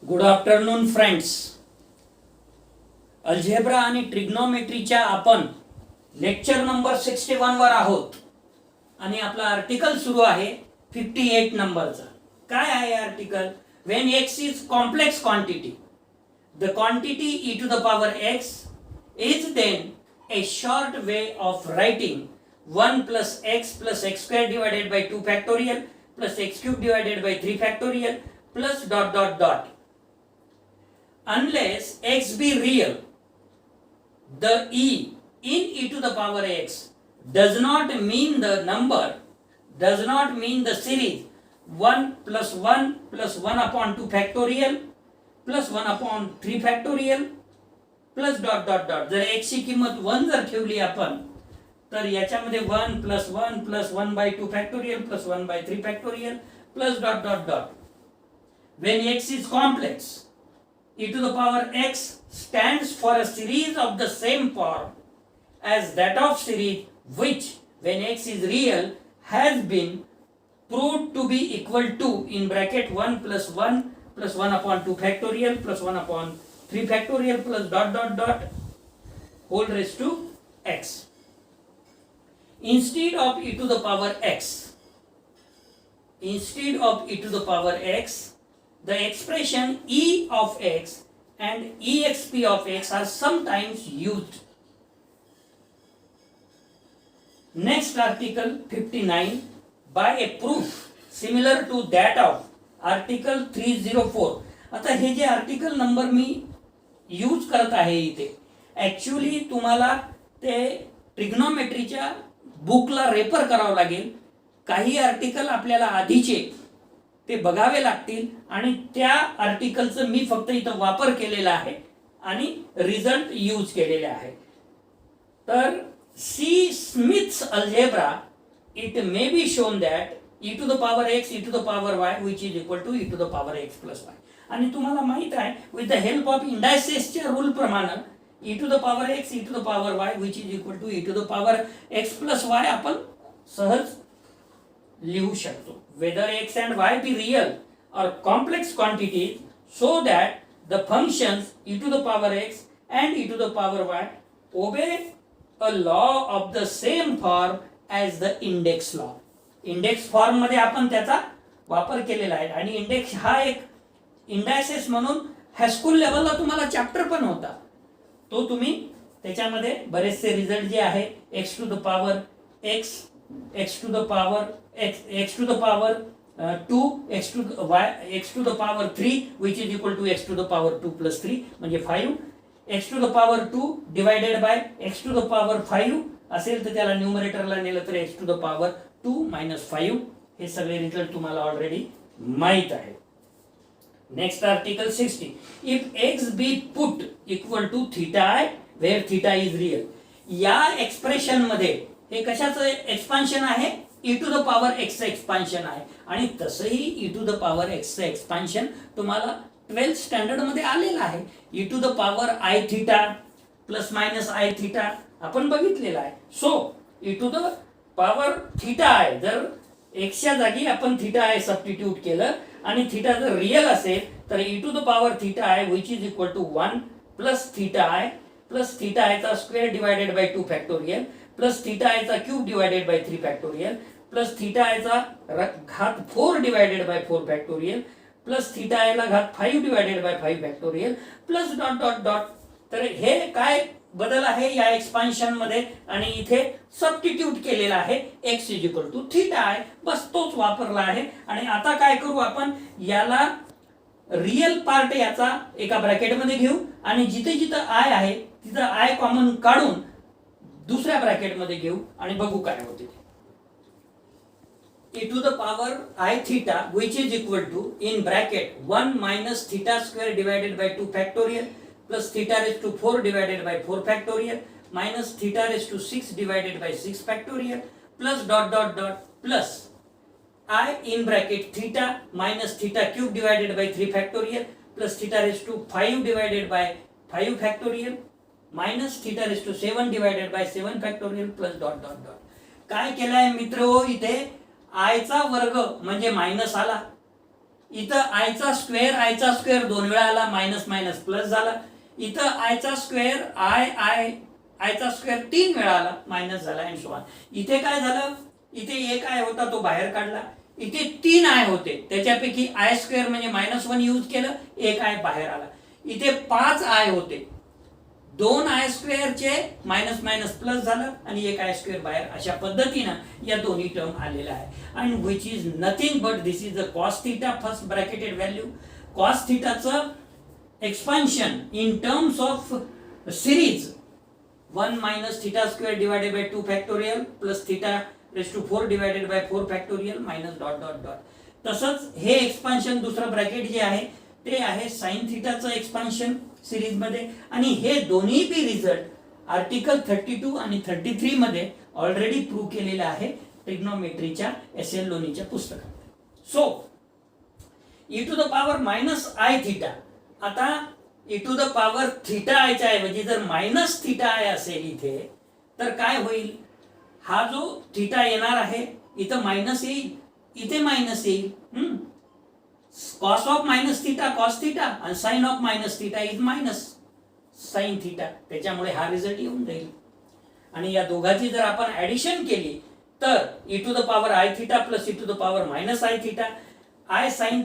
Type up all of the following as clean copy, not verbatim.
Good afternoon friends. Algebra आणि ट्रिग्नोमेट्रीच्या आपण lecture number 61 वर आहोत आणि आपला आर्टिकल सुरू आहे 58 नंबरचा. काय आहे article? When x is complex quantity, the quantity e to the power x is then a short way of writing 1 plus x square divided by 2 factorial plus x cube divided by 3 factorial plus dot dot dot. Unless x be real, the e in e to the power x does not mean the number, does not mean the series 1 plus 1 upon 2 factorial plus 1 upon 3 factorial plus dot dot dot. जर x ची किंमत 1 जर ठेवली आपण तर याच्यामध्ये 1 plus 1 by 2 factorial plus 1 by 3 factorial plus dot dot dot. When x is complex, e to the power x stands for a series of the same form as that of series which, when x is real, has been proved to be equal to in bracket 1 plus 1 upon 2 factorial plus 1 upon 3 factorial plus dot dot dot whole raised to x. Instead of e to the power x, the expression e of x and exp of x are sometimes used. Next article 59 by a proof similar to that of article 304. आता हे जे article number मी use करत आहे इथे actually तुम्हाला ते ट्रिग्नोमेट्रीच्या बुकला refer करावं लागेल. काही आर्टिकल आपल्याला आधीचे ते बघावे लागतील आणि त्या आर्टिकलचं मी फक्त इथं वापर केलेला आहे आणि रिझल्ट यूज केलेले आहे. तर C Smith's algebra it may be shown that e to the power x e to the power y which is equal to e to the power x plus y. आणि तुम्हाला माहित आहे with the help of इंडायसेसच्या rule प्रमाणे e to the power x e to the power y which is equal to e to the power x plus y आपण सहज लिहू शकतो. Whether x and y be real or complex quantities, so that the functions e to the power x and e to the power y obey a law of the same form as the index law. Index form मध्ये आपण त्याचा वापर केलेला आहे आणि index हा एक indices म्हणून हायस्कूल लेवलला तुम्हाला चॅप्टर पण होता. तो तुम्ही त्याच्यामध्ये बरेचसे रिझल्ट जे आहे x to the power x, x to the power x to the power 2, x to the power 3 which is equal to x to the power 2 plus 3 म्हणजे 5, x to the power 2 divided by x to the power 5 असेल तर त्याला न्यूमरेटरला नेलं तर x to the power 2 minus 5. हे सगळे result तुम्हाला ऑलरेडी माहित आहे. Next article 60. If x be put equal to theta i where theta is real. या एक्सप्रेशन मध्ये हे कशाचं एक्सपान्शन आहे? e to the power x चं एक्सपान्शन आहे आणि तसंही e to the power x चं एक्सपान्शन तुम्हाला 12th स्टँडर्ड मध्ये आलेलं आहे. e to the power i theta plus minus i theta आपण बघितलेला आहे. So e to the power theta आहे, जर एक्सच्या जागी आपण थीटा आहे सबस्टिट्यूट केलं आणि थीटा जर रियल असेल तर e to the power theta आहे which is equal to 1 plus theta आयचा square divided by 2 factorial plus theta आयचा cube divided by 3 factorial plus theta आयचा घात 4 divided by 4 factorial plus theta आयला घात 5 divided by 5 factorial plus dot dot dot. तर हे काय बदल आहे या एक्सपान्शन मध्ये आणि इथे सबस्टिट्यूट केलेला आहे x is equal to theta i, बस तोच वापरला आहे. आणि आता काय करू आपण, याला रियल पार्ट याचा एका ब्रॅकेट मध्ये घेऊ आणि जिथे जिथे आय आहे तिथं आय कॉमन काढून दुसऱ्या ब्रॅकेट मध्ये घेऊ आणि बघू काय होते. e to the power i theta which is equal to in bracket 1 minus theta square divided by 2 factorial plus theta raised to 4 divided by 4 factorial minus theta raised to 6 divided by 6 factorial plus dot dot dot plus I in bracket theta minus theta cube divided by 3 factorial plus theta raised to 5 divided by 5 factorial minus theta raised to 7 divided by 7 factorial plus dot dot dot. काय केलंय मित्र, इथे i चा वर्ग म्हणजे minus आला इथं आयचा स्क्वेअर 2 वेळा आला, मायनस मायनस प्लस झाला. इथं आयचा स्क्वेअर आयचा स्क्वेअर 3 वेळा आला, मायनस झाला अँड सो ऑन. इथे काय झालं, इथे एक आय होता तो बाहेर काढला. इथे 3 आय होते, त्याच्यापैकी आय स्क्वेअर म्हणजे -1 यूज केलं, एक आय बाहेर आला. इथे 5 आय होते, 2 आय स्क्वेअरचे मायनस मायनस प्लस झालं आणि एक आय स्क्वेअर बाहेर. अशा पद्धतीनं या दोन्ही टर्म आलेल्या आहे. And which is nothing but this is the cos theta first bracketed value. Cos थिटाचं expansion in terms of series 1 minus theta square divided by 2 factorial plus theta raised to 4 divided by 4 factorial minus dot dot dot. तसंच हे expansion दुसरं bracket जे आहे ते आहे sign थिटाचं expansion series मध्ये. आणि हे दोन्ही बी रिझल्ट आर्टिकल 32 आणि 33 मध्ये ऑलरेडी प्रूव्ह केलेलं आहे ट्रिग्नोमेट्रीच्या एस.एल. लोणीच्या पुस्तकामध्ये. So e to the power minus i theta. आता e to the power theta आयच्या ऐवजी जर मायनस थिटा आय असेल इथे तर काय होईल, हा जो थिटा येणार आहे इथं मायनस येईल, इथे मायनस येईल. Cos of minus theta cos theta आणि sine of minus theta is minus sine theta. त्याच्यामुळे हा रिझल्ट येऊन जाईल. आणि या दोघांची जर आपण ऍडिशन केली तर e to the power i theta plus e to the power minus i theta, I sin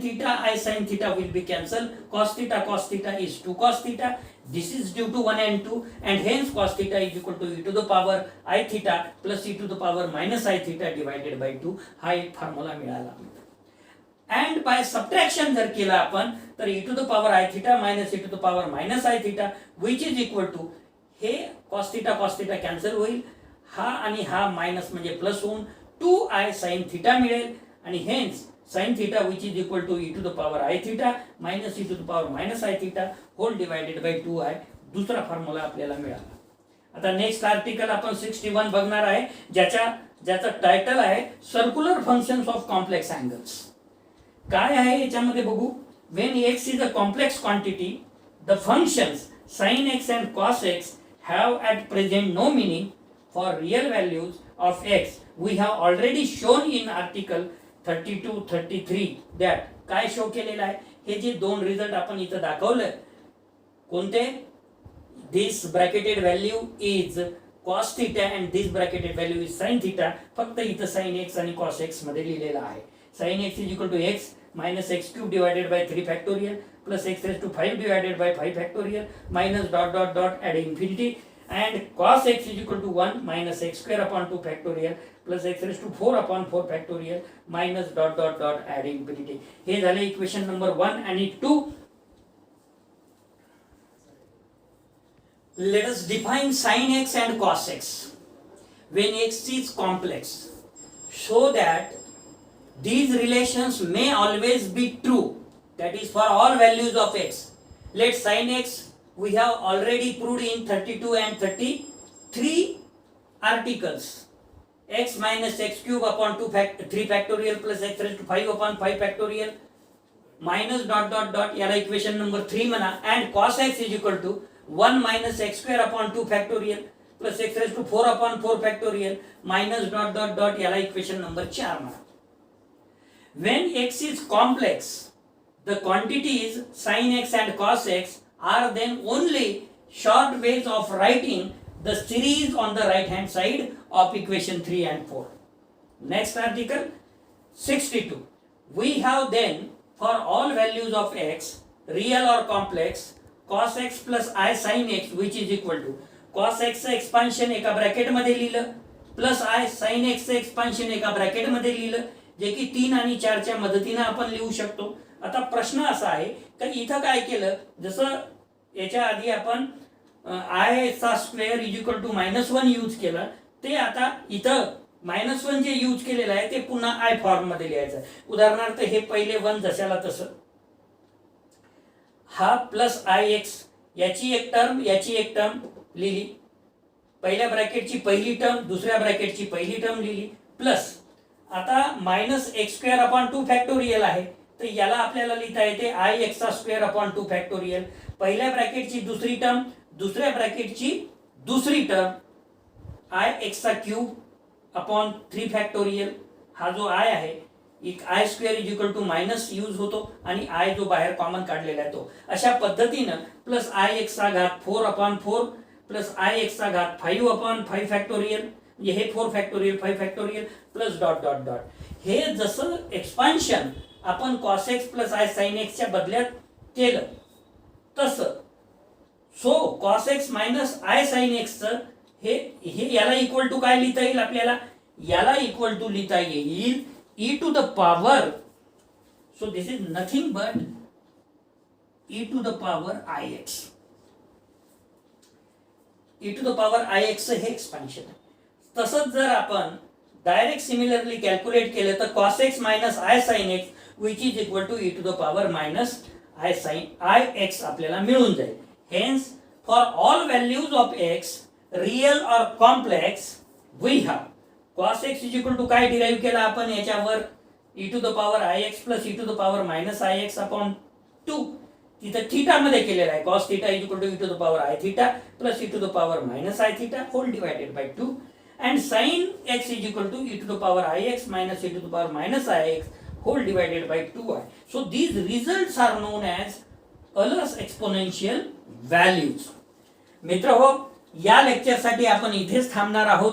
theta will be cancelled. Cos theta is 2 cos theta. This is due to 1 and 2, and hence cos theta is equal to e to the power I theta plus e to the power minus I theta divided by 2. हा एक formula मिळाला. and by subtraction जर केला आपण तर e to the power I theta minus e to the power minus I theta which is equal to, हे cos theta cancel होईल, हा आणि हा मायनस म्हणजे प्लस होऊन 2i sin theta मिळेल. आणि hence sin theta which is equal to e to the power I theta minus e to the power minus I theta whole divided by 2i. दुसरा formula आपल्याला मिळाला. आता next article आपण 61 बघणार आहे, ज्याचं टायटल आहे circular functions of complex angles. काय आहे याच्यामध्ये बघू. When x is a complex quantity, the functions sin x and cos x have at present no meaning for real values of x. We have already shown in article 32, 33 that काय show केलेलं आहे, हे जे दोन result आपण इथं दाखवलं कोणते, this bracketed value is cos theta and this bracketed value is sine theta. फक्त इथं साइन एक्स आणि कॉस एक्स मध्ये लिहिलेलं आहे. Sine x is equal to x minus x cube divided by 3 factorial plus x raise to 5 divided by 5 factorial minus dot dot dot at infinity. and cos x is equal to 1 minus x square upon 2 factorial plus x raised to 4 upon 4 factorial minus dot dot dot add infinity. हे झाले equation number 1 आणि 2. Let us define sin x and cos x when x is complex so that these relations may always be true, that is for all values of x. Let sin x we have already proved in 32 and 33 articles. X minus x cube upon 3 factorial plus x raised to 5 upon 5 factorial minus dot dot dot याला equation number 3 म्हणा. and cos x is equal to 1 minus x square upon 2 factorial plus x raised to 4 upon 4 factorial minus dot dot dot याला equation number 4 म्हणा. when x is complex, the quantities sin x and cos x are then only short ways of writing the series on the right hand side of equation 3 and 4. Next article 62. We have then for all values of x, real or complex, cos x plus I sin x which is equal to cos x चं expansion एका bracket मध्ये लिहिलं plus I sin x चं expansion एका bracket मध्ये लिहिलं, जे की 3 आणि 4 च्या मदतीने आपण लिहू शकतो. आता प्रश्न असा आहे की इथं काय केलं, जसं याच्या आधी आपण आय चा square is equal to -1 use केलं, ते आता इथं -1 जे यूज केलेलं आहे ते पुन्हा आय फॉर्म मध्ये लिहायचं आहे. उदाहरणार्थ हे पहिले 1 जशाला तसं, हा प्लस आय एक्स याची एक टर्म लिहिली, पहिल्या ब्रॅकेटची पहिली टर्म दुसऱ्या ब्रॅकेटची पहिली टर्म लिहिली, प्लस आता minus x square upon 2 factorial आहे, तर याला आपल्याला लिहिता येते आय एक्स चा स्क्वेअर अपॉन 2 फॅक्टोरियल. पहिल्या ब्रॅकेटची दुसरी टर्म दुसऱ्या ब्रॅकेटची दुसरी टर्म आय एक्स चा क्यूब अपॉन 3 फॅक्टोरियल. हा जो आय आहे i square is equal to minus use होतो आणि आय जो बाहेर कॉमन काढलेला आहे तो अशा पद्धतीनं प्लस आय एक्स चा घात 4/4 प्लस आय एक्स चा घात 5/5 फॅक्टोरियल हे 4 factorial 5 factorial plus dot dot dot हे जसं एक्सपान्शन आपण cos x plus i sine एक्सच्या बदल्यात केलं तसं so cos x minus i sine एक्सचं हे याला इक्वल टू काय लिहिता येईल आपल्याला याला इक्वल टू लिहिता येईल e to the power, so this is nothing but e to the power ix. e to the power ix हे एक्सपान्शन आहे. तसंच जर आपण डायरेक्ट सिमिलरली कॅल्क्युलेट केलं तर cos x minus i sine x which is equal to e to the power minus i sine i x आपल्याला मिळून जाईल. Hence for all values of x real और complex we have cos x is equal to काय derive केला आपण याच्यावर e to the power ix plus e to the power minus ix upon 2 तिथं theta मध्ये केलेला आहे cos theta is equal to e to the power i theta plus e to the power minus i theta whole divided by 2 and sin x is equal to e to the power ix minus e to the power minus ix whole divided by 2i. So these results are known as Euler's exponential values. मित्र हो या lecture साठी आपण इथेच थांबणार आहोत.